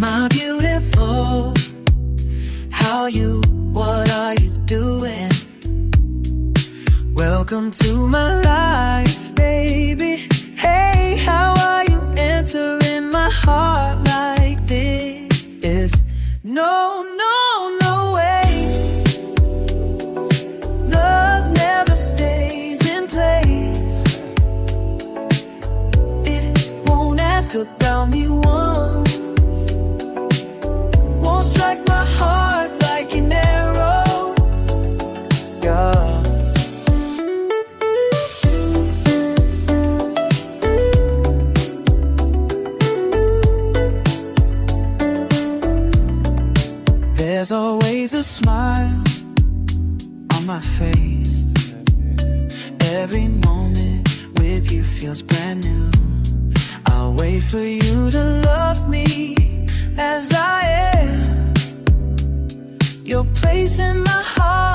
My beautiful, how you, what are you doing? Welcome to my life, baby. Hey, how are you entering my heart like this? No, no, no way. Love never stays in place. It won't ask about me once. Won't strike my heart like an arrow. Yeah. There's always a smile on my face. Every moment with you feels brand new. I'll wait for you to love me as I am. Your place in my heart